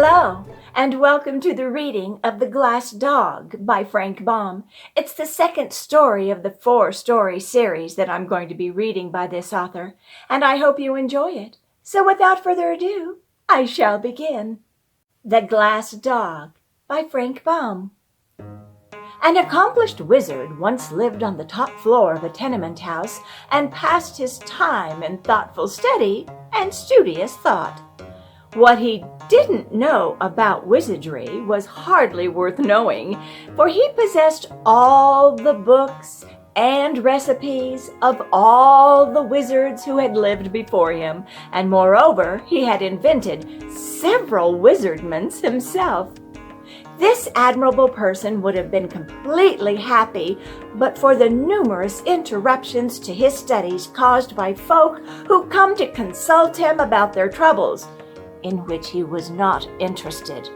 Hello, and welcome to the reading of The Glass Dog by Frank Baum. It's the second story of the 4-story series that I'm going to be reading by this author, and I hope you enjoy it. So without further ado, I shall begin. The Glass Dog by Frank Baum. An accomplished wizard once lived on the top floor of a tenement house and passed his time in thoughtful study and studious thought. What he didn't know about wizardry was hardly worth knowing, for he possessed all the books and recipes of all the wizards who had lived before him, and moreover, he had invented several wizardments himself. This admirable person would have been completely happy but for the numerous interruptions to his studies caused by folk who come to consult him about their troubles, in which he was not interested,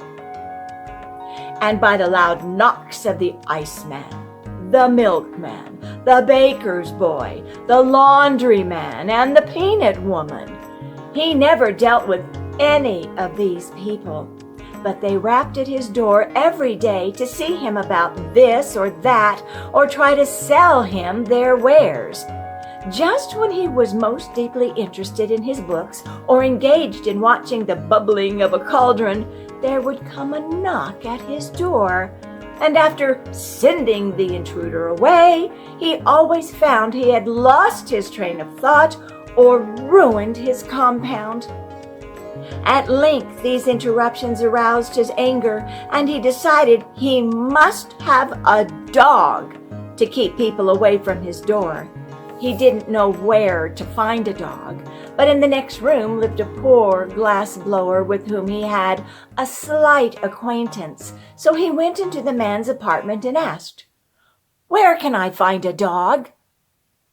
and by the loud knocks of the iceman, the milkman, the baker's boy, the laundryman, and the peanut woman. He never dealt with any of these people, but they rapped at his door every day to see him about this or that, or try to sell him their wares. Just when he was most deeply interested in his books or engaged in watching the bubbling of a cauldron, there would come a knock at his door, and after sending the intruder away, he always found he had lost his train of thought or ruined his compound. At length, these interruptions aroused his anger, and he decided he must have a dog to keep people away from his door. He didn't know where to find a dog, but in the next room lived a poor glass blower with whom he had a slight acquaintance. So he went into the man's apartment and asked, "Where can I find a dog?"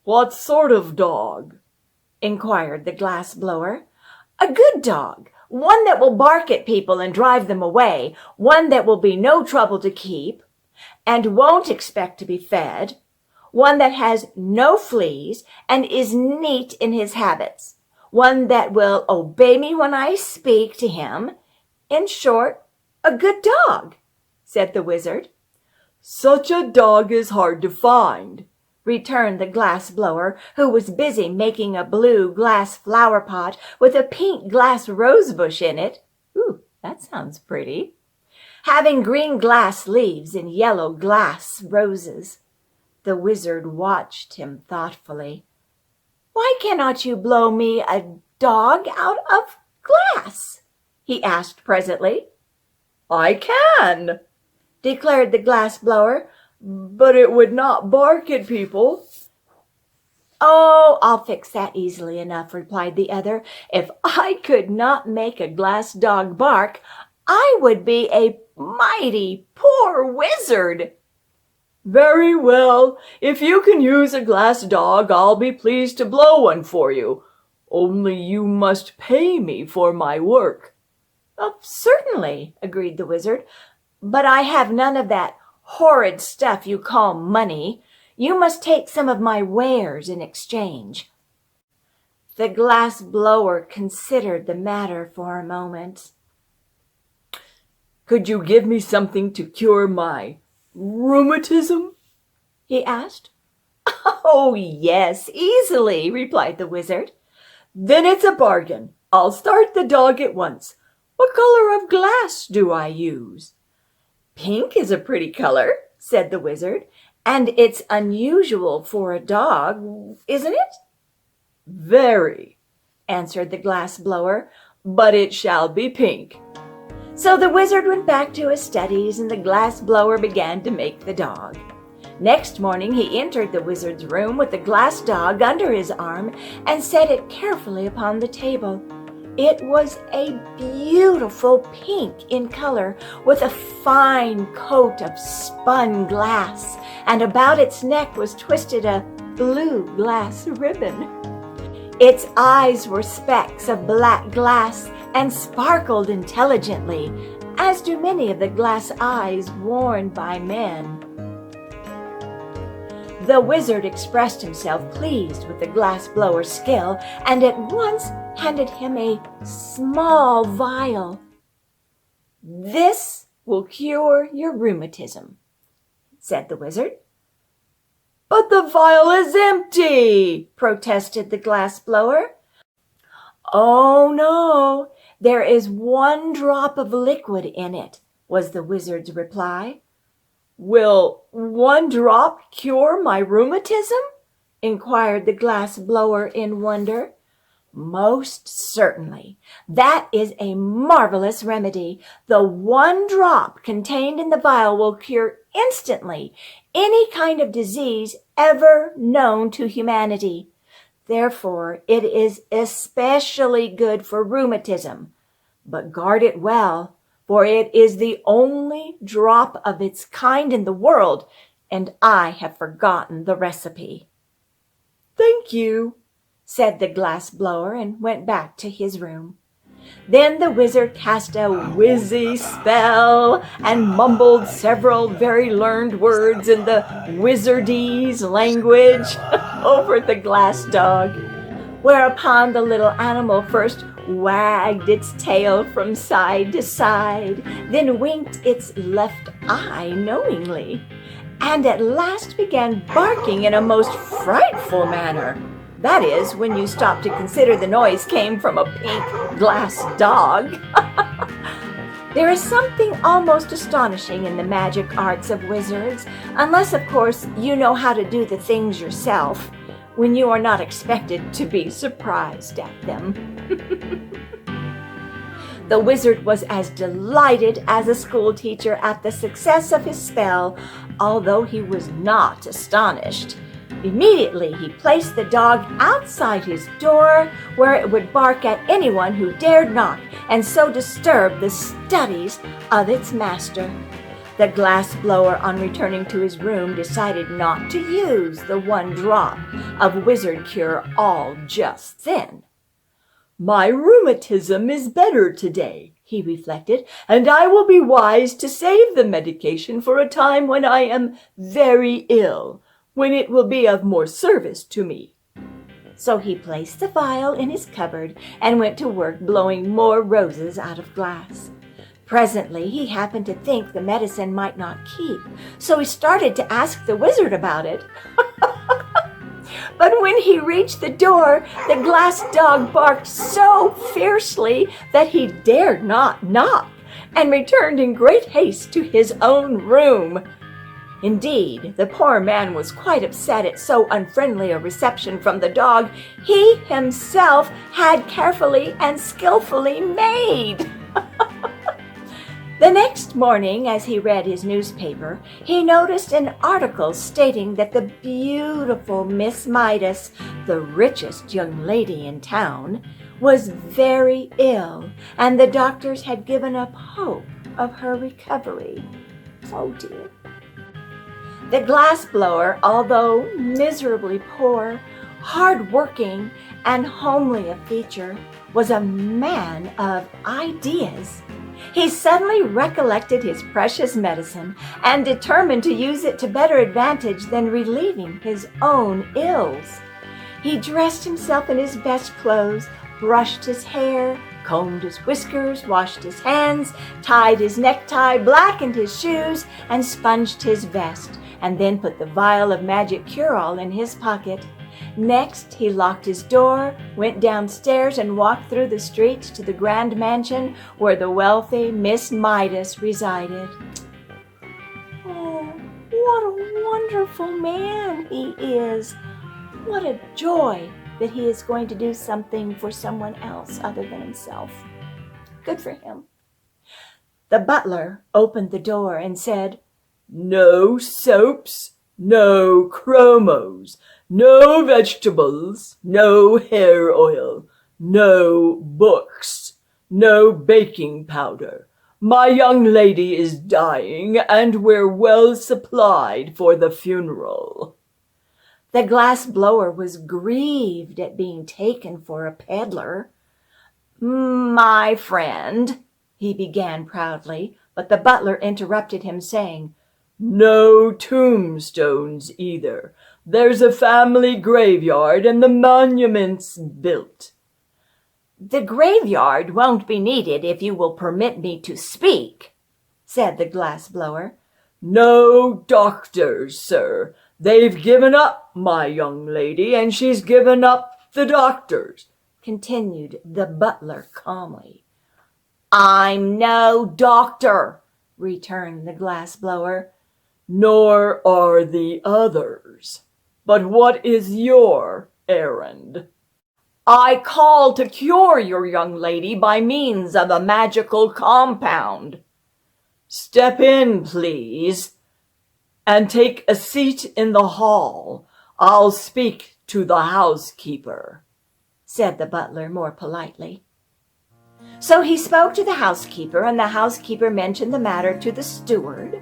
"What sort of dog?" inquired the glass blower. "A good dog, one that will bark at people and drive them away, one that will be no trouble to keep and won't expect to be fed, one that has no fleas and is neat in his habits, one that will obey me when I speak to him. In short, a good dog," said the wizard. "Such a dog is hard to find," returned the glass blower, who was busy making a blue glass flower pot with a pink glass rose bush in it. Ooh, that sounds pretty. Having green glass leaves and yellow glass roses. The wizard watched him thoughtfully. "Why cannot you blow me a dog out of glass?" he asked presently. "I can," declared the glass blower, "but it would not bark at people." "Oh, I'll fix that easily enough," replied the other. "If I could not make a glass dog bark, I would be a mighty poor wizard." "Very well. If you can use a glass dog, I'll be pleased to blow one for you. Only you must pay me for my work." "Oh, certainly," agreed the wizard, "but I have none of that horrid stuff you call money. You must take some of my wares in exchange." The glass blower considered the matter for a moment. "Could you give me something to cure my rheumatism?" he asked. "Oh, yes, easily," replied the wizard. "Then it's a bargain. I'll start the dog at once. What color of glass do I use?" "Pink is a pretty color," said the wizard, "and it's unusual for a dog, isn't it?" "Very," answered the glass blower, "but it shall be pink." So the wizard went back to his studies, and the glass blower began to make the dog. Next morning he entered the wizard's room with the glass dog under his arm and set it carefully upon the table. It was a beautiful pink in color, with a fine coat of spun glass, and about its neck was twisted a blue glass ribbon. Its eyes were specks of black glass and sparkled intelligently, as do many of the glass eyes worn by men. The wizard expressed himself pleased with the glass blower's skill, and at once handed him a small vial. This will cure your rheumatism," said the wizard. "But the vial is empty," protested the glass blower. "Oh, no, there is 1 drop of liquid in it," was the wizard's reply. "Will 1 drop cure my rheumatism?" inquired the glass blower in wonder. "Most certainly. That is a marvelous remedy. The 1 drop contained in the vial will cure instantly any kind of disease ever known to humanity. Therefore, it is especially good for rheumatism. But guard it well, for it is the only drop of its kind in the world, and I have forgotten the recipe." "Thank you," said the glass blower, and went back to his room. Then the wizard cast a whizzy spell and mumbled several very learned words in the wizardese language over the glass dog, whereupon the little animal first wagged its tail from side to side, then winked its left eye knowingly, and at last began barking in a most frightful manner. That is, when you stop to consider the noise came from a pink glass dog. There is something almost astonishing in the magic arts of wizards, unless, of course, you know how to do the things yourself, when you are not expected to be surprised at them. The wizard was as delighted as a schoolteacher at the success of his spell, although he was not astonished. Immediately he placed the dog outside his door, where it would bark at anyone who dared knock, and so disturb the studies of its master. The glass blower, on returning to his room, decided not to use the 1 drop of wizard cure all just then. "My rheumatism is better today," he reflected, "and I will be wise to save the medication for a time when I am very ill, when it will be of more service to me." So he placed the vial in his cupboard and went to work blowing more roses out of glass. Presently he happened to think the medicine might not keep, so he started to ask the wizard about it. But when he reached the door, the glass dog barked so fiercely that he dared not knock, and returned in great haste to his own room. Indeed, the poor man was quite upset at so unfriendly a reception from the dog he himself had carefully and skillfully made. The next morning, as he read his newspaper, he noticed an article stating that the beautiful Miss Midas, the richest young lady in town, was very ill, and the doctors had given up hope of her recovery. Oh dear. The glass blower, although miserably poor, hard-working, and homely of feature, was a man of ideas. He suddenly recollected his precious medicine and determined to use it to better advantage than relieving his own ills. He dressed himself in his best clothes, brushed his hair, combed his whiskers, washed his hands, tied his necktie, blackened his shoes, and sponged his vest, and then put the vial of magic cure-all in his pocket. Next, he locked his door, went downstairs, and walked through the streets to the grand mansion where the wealthy Miss Midas resided. Oh, what a wonderful man he is! What a joy that he is going to do something for someone else other than himself. Good for him. The butler opened the door and said, "No soaps, no chromos, no vegetables, no hair oil, no books, no baking powder. My young lady is dying, and we're well supplied for the funeral." The glass blower was grieved at being taken for a peddler. "My friend," he began proudly, but the butler interrupted him, saying, "No tombstones either. There's a family graveyard and the monument's built." "The graveyard won't be needed if you will permit me to speak," said the glass blower. "No doctors, sir. They've given up my young lady, and she's given up the doctors," continued the butler calmly. "I'm no doctor," returned the glass blower. "Nor are the others. But what is your errand?" "I call to cure your young lady by means of a magical compound." "Step in, please, and take a seat in the hall. I'll speak to the housekeeper," said the butler more politely. So he spoke to the housekeeper, and the housekeeper mentioned the matter to the steward,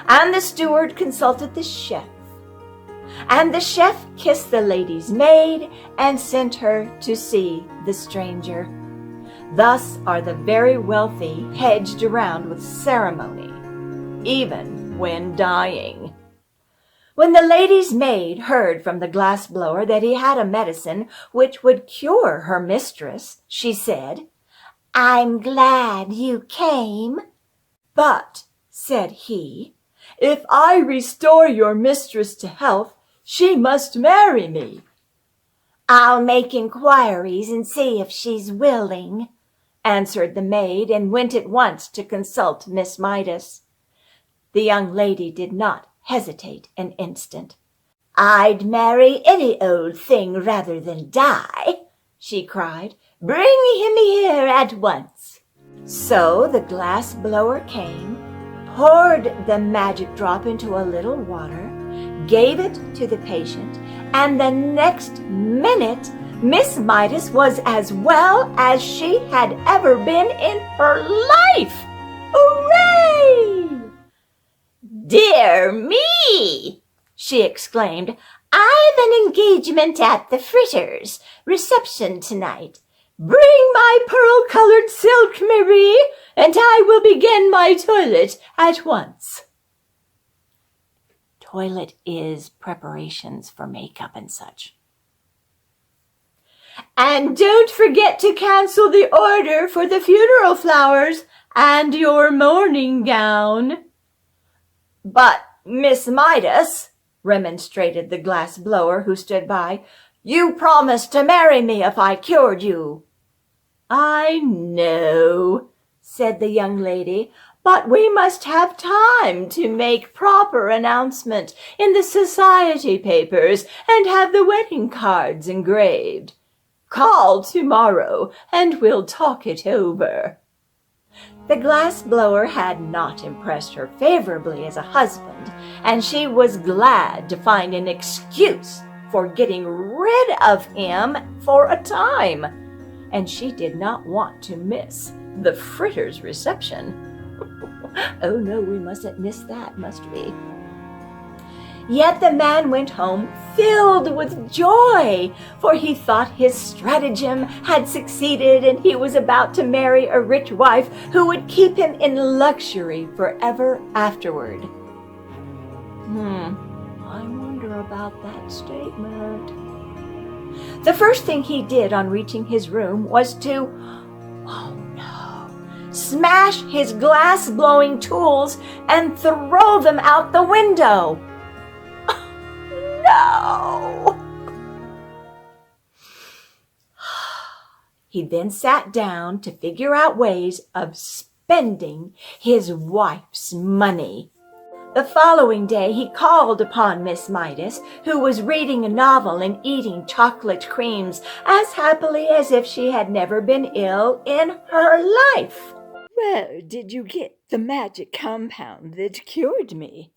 and the steward consulted the chef, and the chef kissed the lady's maid and sent her to see the stranger. Thus are the very wealthy hedged around with ceremony, even when dying. When the lady's maid heard from the glass blower that he had a medicine which would cure her mistress, she said, "I'm glad you came." "But," said he, "if I restore your mistress to health, she must marry me." "I'll make inquiries and see if she's willing," answered the maid, and went at once to consult Miss Midas. The young lady did not hesitate an instant. "I'd marry any old thing rather than die," she cried. "Bring him here at once." So the glass blower came, poured the magic drop into a little water, gave it to the patient, and the next minute Miss Midas was as well as she had ever been in her life. Hooray! "Dear me!" she exclaimed. "I've an engagement at the Fritters' reception tonight. Bring my pearl-colored silk, Marie, and I will begin my toilet at once." Toilet is preparations for makeup and such. "And don't forget to cancel the order for the funeral flowers and your mourning gown." "But, Miss Midas," remonstrated the glass blower who stood by, "you promised to marry me if I cured you." "I know," said the young lady, "but we must have time to make proper announcement in the society papers and have the wedding cards engraved. Call tomorrow and we'll talk it over." The glass blower had not impressed her favorably as a husband, and she was glad to find an excuse for getting rid of him for a time, and she did not want to miss the Fritters' reception. Oh no, we mustn't miss that, must we? Yet the man went home filled with joy, for he thought his stratagem had succeeded, and he was about to marry a rich wife who would keep him in luxury forever afterward. I wonder about that statement. The first thing he did on reaching his room was to, smash his glass-blowing tools and throw them out the window. No! He then sat down to figure out ways of spending his wife's money. The following day he called upon Miss Midas, who was reading a novel and eating chocolate creams as happily as if she had never been ill in her life. "Where did you get the magic compound that cured me?"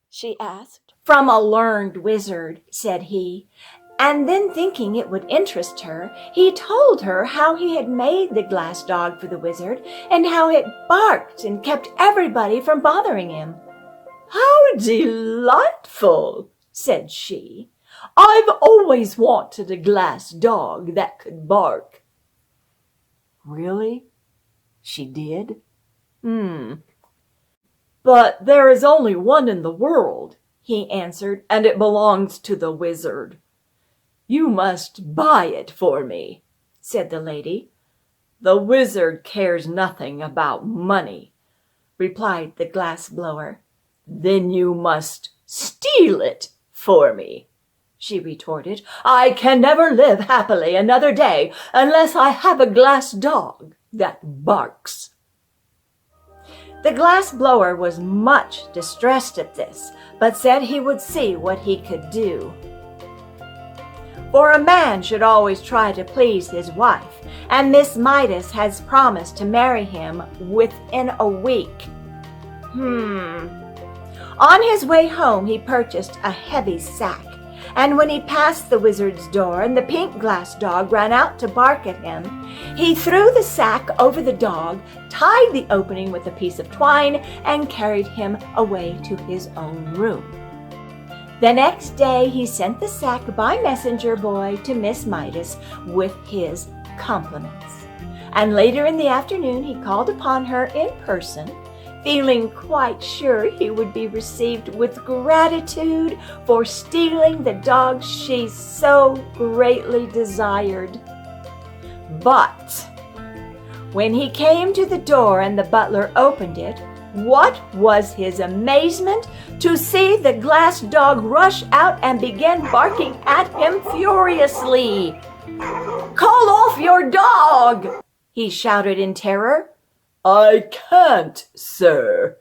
she asked. "From a learned wizard," said he, and then thinking it would interest her, he told her how he had made the glass dog for the wizard and how it barked and kept everybody from bothering him. "How delightful," said she. "I've always wanted a glass dog that could bark." "Really? She did?" "But there is only one in the world," he answered, "and it belongs to the wizard." "You must buy it for me," said the lady. "The wizard cares nothing about money," replied the glass blower. "Then you must steal it for me," she retorted. "I can never live happily another day unless I have a glass dog that barks." The glass blower was much distressed at this, but said he would see what he could do. For a man should always try to please his wife, and Miss Midas has promised to marry him within a week. On his way home, he purchased a heavy sack, and when he passed the wizard's door and the pink glass dog ran out to bark at him, he threw the sack over the dog, tied the opening with a piece of twine, and carried him away to his own room. The next day he sent the sack by messenger boy to Miss Midas with his compliments. And later in the afternoon he called upon her in person, feeling quite sure he would be received with gratitude for stealing the dog she so greatly desired. But when he came to the door and the butler opened it, what was his amazement to see the glass dog rush out and begin barking at him furiously. "Call off your dog!" he shouted in terror. "I can't, sir,"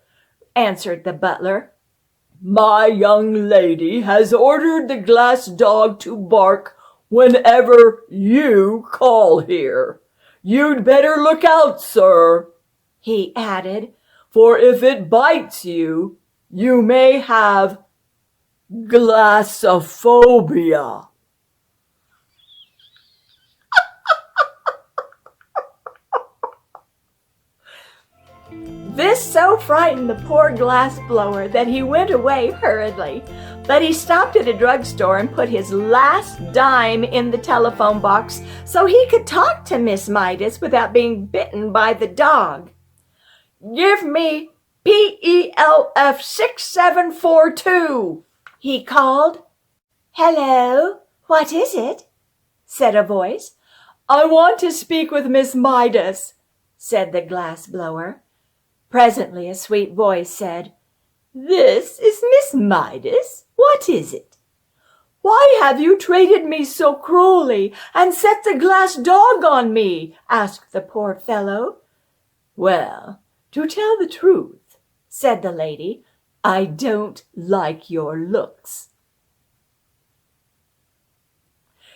answered the butler. "My young lady has ordered the glass dog to bark whenever you call here. You'd better look out, sir," he added, "for if it bites you, you may have glassophobia." This so frightened the poor glass blower that he went away hurriedly. But he stopped at a drugstore and put his last dime in the telephone box so he could talk to Miss Midas without being bitten by the dog. "Give me PELF 6742, he called. "Hello, what is it?" said a voice. "I want to speak with Miss Midas," said the glass blower. Presently a sweet voice said, "This is Miss Midas. What is it?" "Why have you treated me so cruelly and set the glass dog on me?" asked the poor fellow. "Well, to tell the truth," said the lady, "I don't like your looks.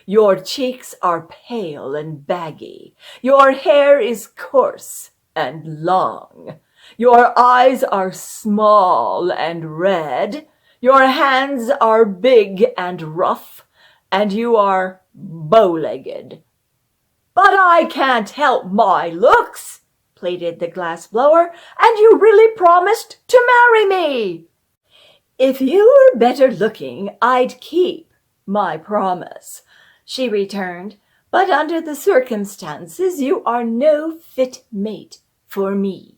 Your cheeks are pale and baggy. Your hair is coarse and long. Your eyes are small and red. Your hands are big and rough, and you are bow-legged." "But I can't help my looks," pleaded the glass blower, "and you really promised to marry me." "If you were better looking, I'd keep my promise," she returned. "But under the circumstances, you are no fit mate for me.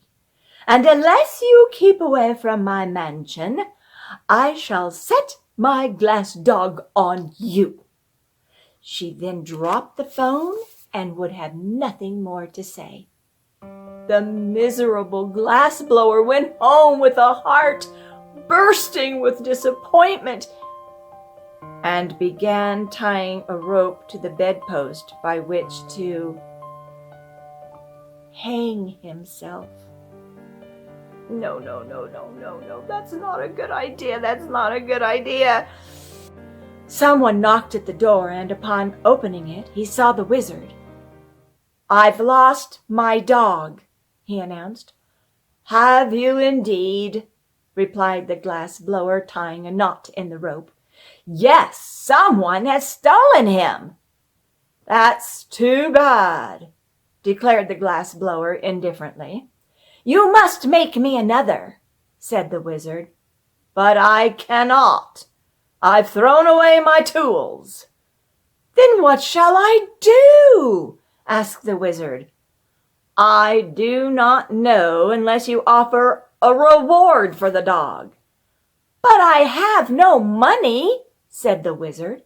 And unless you keep away from my mansion, I shall set my glass dog on you." She then dropped the phone and would have nothing more to say. The miserable glass blower went home with a heart bursting with disappointment and began tying a rope to the bedpost by which to hang himself. No, that's not a good idea. That's not a good idea. Someone knocked at the door, and upon opening it, he saw the wizard. "I've lost my dog," he announced. "Have you indeed?" replied the glass blower, tying a knot in the rope. "Yes, someone has stolen him." "That's too bad," declared the glass blower indifferently. "You must make me another," said the wizard. "But I cannot. I've thrown away my tools." "Then what shall I do?" asked the wizard. "I do not know unless you offer a reward for the dog." "But I have no money," said the wizard.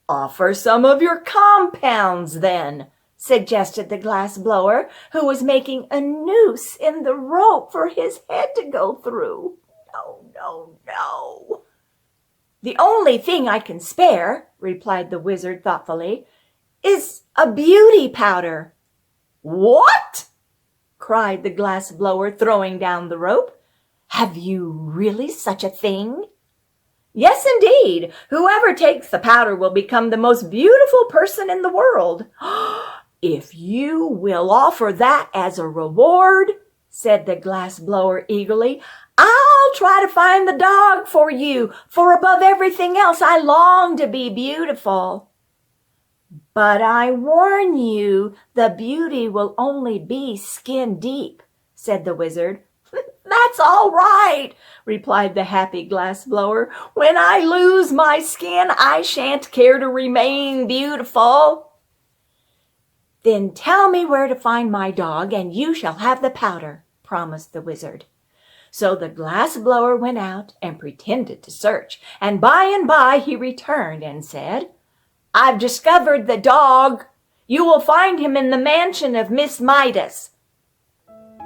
"Offer some of your compounds then," suggested the glass blower, who was making a noose in the rope for his head to go through. No, no, no. The only thing I can spare, replied the wizard thoughtfully, is a beauty powder. What? Cried the glass blower, throwing down the rope. Have you really such a thing? Yes, indeed. Whoever takes the powder will become the most beautiful person in the world. If you will offer that as a reward, said the glass blower eagerly, I'll try to find the dog for you, for above everything else I long to be beautiful. But I warn you, the beauty will only be skin deep, said the wizard. That's all right, replied the happy glass blower. When I lose my skin, I shan't care to remain beautiful. Then tell me where to find my dog, and you shall have the powder, promised the wizard. So the glass blower went out and pretended to search, and by he returned and said, I've discovered the dog. You will find him in the mansion of Miss Midas.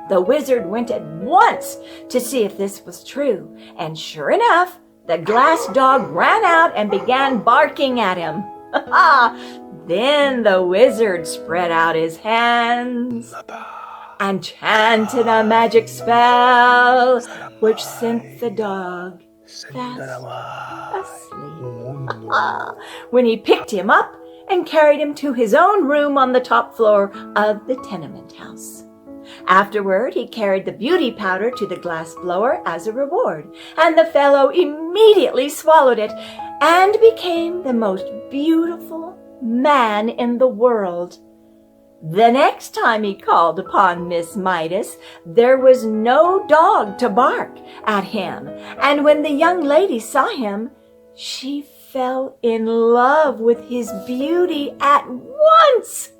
The wizard went at once to see if this was true, and sure enough, the glass dog ran out and began barking at him. Then the wizard spread out his hands and chanted a magic spell, which sent the dog fast asleep. When he picked him up and carried him to his own room on the top floor of the tenement house. Afterward, he carried the beauty powder to the glass blower as a reward, and the fellow immediately swallowed it and became the most beautiful man in the world. The next time he called upon Miss Midas, there was no dog to bark at him, and when the young lady saw him, she fell in love with his beauty at once.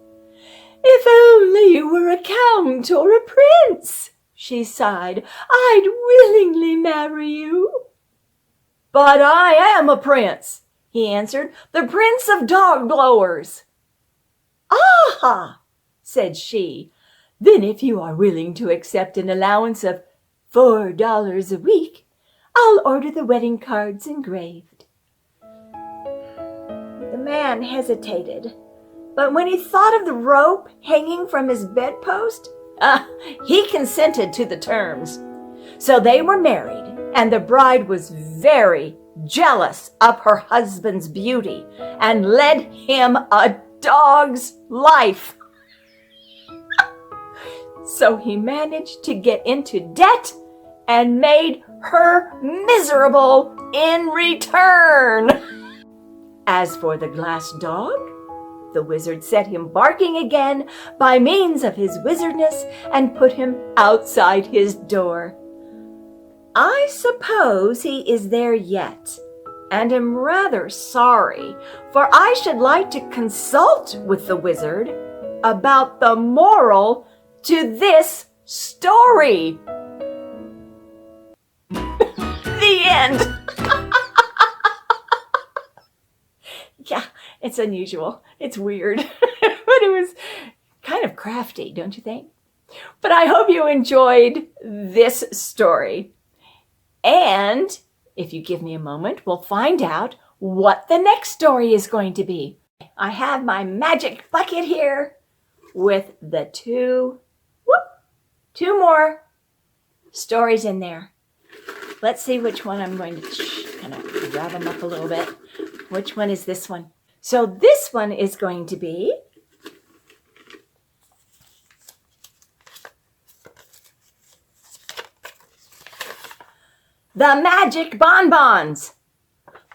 If only you were a count or a prince, she sighed, I'd willingly marry you. But I am a prince, he answered, the prince of dog blowers. Ah, said she, then if you are willing to accept an allowance of $4 a week, I'll order the wedding cards engraved. The man hesitated, but when he thought of the rope hanging from his bedpost, he consented to the terms. So they were married, and the bride was very jealous of her husband's beauty and led him a dog's life. So he managed to get into debt and made her miserable in return. As for the glass dog, the wizard set him barking again by means of his wizardness and put him outside his door. I suppose he is there yet, and am rather sorry, for I should like to consult with the wizard about the moral to this story. The end. Yeah, it's unusual. It's weird. But it was kind of crafty, don't you think? But I hope you enjoyed this story. And if you give me a moment, we'll find out what the next story is going to be. I have my magic bucket here with the two more stories in there. Let's see which one I'm going to kind of grab them up a little bit. Which one is this one? So this one is going to be The Magic Bonbons.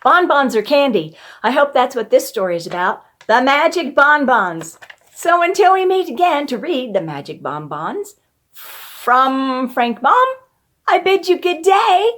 Bonbons are candy. I hope that's what this story is about. The Magic Bonbons. So until we meet again to read The Magic Bonbons, from Frank Baum, I bid you good day